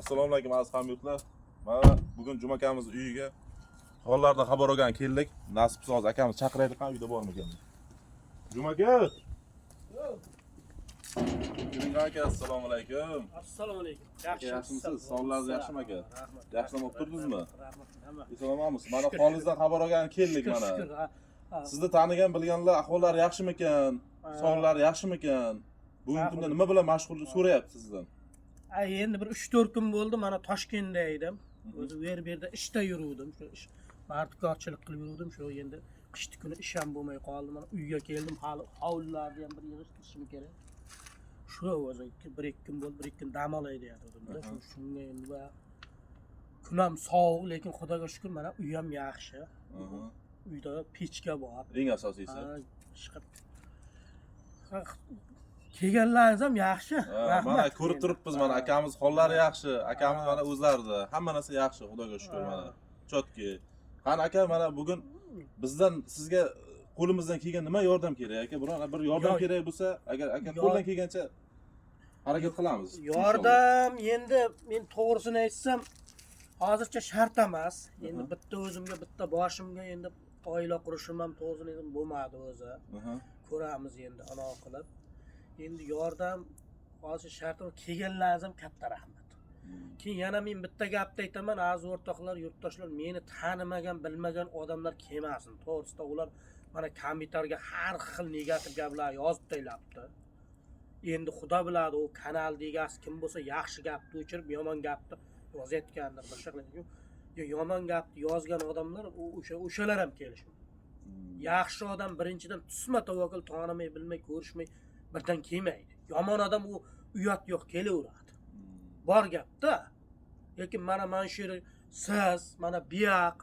Assalomu alaykum aziz hamyurtlar. Mana bugun Juma akamiz uyiga hollardan xabar olgan keldik. Nasib so'z akamiz chaqiraylik, ham uyda bormikan? Juma aka. Juma aka, assalomu alaykum. Assalomu alaykum. Yaxshimisiz? Sog'lig'ingiz yaxshimi aka? Rahmat. Yaxshilab o'tirdingizmi? Rahmat. Eslamamoqmisiz? Mana holingizdan xabar olgan keldik mana. Sizni tanigan bilganlar ahvollari yaxshimikan? Sog'liqlari yaxshimikan? Bugungi kunda nima bilan mashg'ul so'rayapti sizdan? Endi bir 3-4 kun bo'ldi, mana Toshkentda edim. O'zi bu yerda ishda yuruvdim. Shu ish martkorchilik qilib yuruvdim. Shu endi qishki kuni ish ham bo'lmay qoldi. Mana uyga keldim. Hali hovlilarni ham bir yig'ishtirishim kerak. Shu o'zi 1-2 kun bo'ldi, 1-2 kun dam olay deyatdim-da. Shunga endi va kunam sovuq, lekin Xudoga shukr, mana uyim yaxshi. Uyda pechka bor. Eng asosiysi. Kelganlaringiz ham yaxshi. Rahmat. Mana ko'rib turibmiz, mana akamiz hollari yaxshi, akamiz mana o'zlarida, hamma narsa yaxshi, Xudoga shukr mana. Chotki. Qani aka, mana bugun bizdan sizga qo'limizdan kelgan nima yordam kerak aka? Biron bir yordam kerak bo'lsa, agar aka qo'ldan kelgancha harakat qilamiz. Yordam endi men to'g'risini aytsam, hozircha shart emas. Endi bitta o'zimga, bitta boshimga endi oila qurishim ham to'g'risini aytsam bo'lmadi o'zi. Ko'ramiz endi ana qilib. Endi yordam hozir shartim kelganlaringiz ham katta rahmat. Keyin yana men bitta gapni aytaman, aziz o'rtoqlar, yurtdoshlar, meni tanimagan, bilmagan odamlar kelmasin. To'g'risida ular mana kompyuterga har xil negativ gaplar yozib qo'yilibdi. Endi Xudo biladi, u kanal egasi kim bo'lsa yaxshi gapni o'chirib, yomon gapni yozayotgandir, boshqa qiladi. Yomon gapni yozgan odamlar o'shalar ham kelishi. Yaxshi odam birinchidan tusma tavakkul tanimay, bilmay, ko'rishmay birdan kelmaydi. Yomon odam u uyat yo'q kelaveradi. Bor gapda. Lekin mana shu siz, mana buyaq,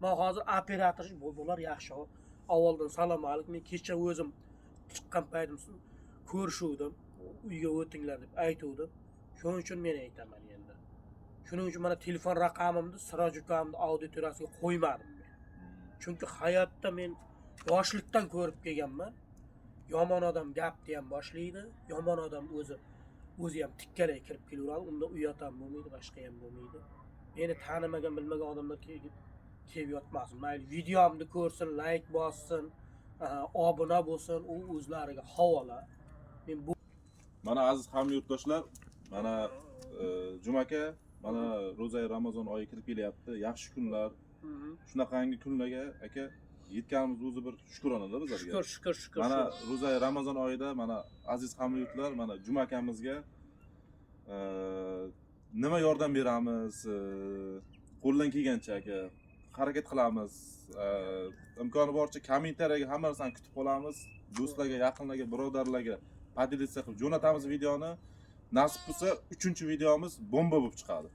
men hozir operator bular yaxshi. Avvaldan salom alaykum. Men kecha o'zim chiqqan paytim ko'rishuvdim. Uyga o'tinglar deb aytuvdim. Shuning uchun men aytaman endi. Shuning uchun mana telefon raqamimni Siroj ukamning auditoriyasiga qo'ymadim men. Chunki hayotda men yoshlikdan ko'rib kelganman. Yomon odam gapni ham boshlaydi, yomon odam o'zi ham tikkalay kirib kelaveradi, unda uyat ham bo'lmaydi, boshqa ham bo'lmaydi. Meni tanimagan, bilmagan odamlar kelib yotmasin. Mayli videomni ko'rsin, like bossin, obuna bo'lsin, u o'zlariga havola. Men bu mana aziz hamyurtdoshlar, mana Juma aka, mana ro'za Ramazon oyi kirib kelyapti. Yaxshi kunlar. Shunaqangi kunlarga aka yetganimiz o'zi bir shukronadir bizlarga. Shukr. Mana ro'za Ramazon oyida mana aziz hamyurtlar, mana Juma akamizga nima yordam beramiz? Qo'ldan kelgancha aka harakat qilamiz. Imkoni boricha kommentariyaga hamma narsani kutib qolamiz. Do'stlarga, yaqinlarga, birodarlarga podelitsiya qilib jo'natamiz videoni. Nasib bo'lsa 3-videomiz bomba bo'lib chiqadi.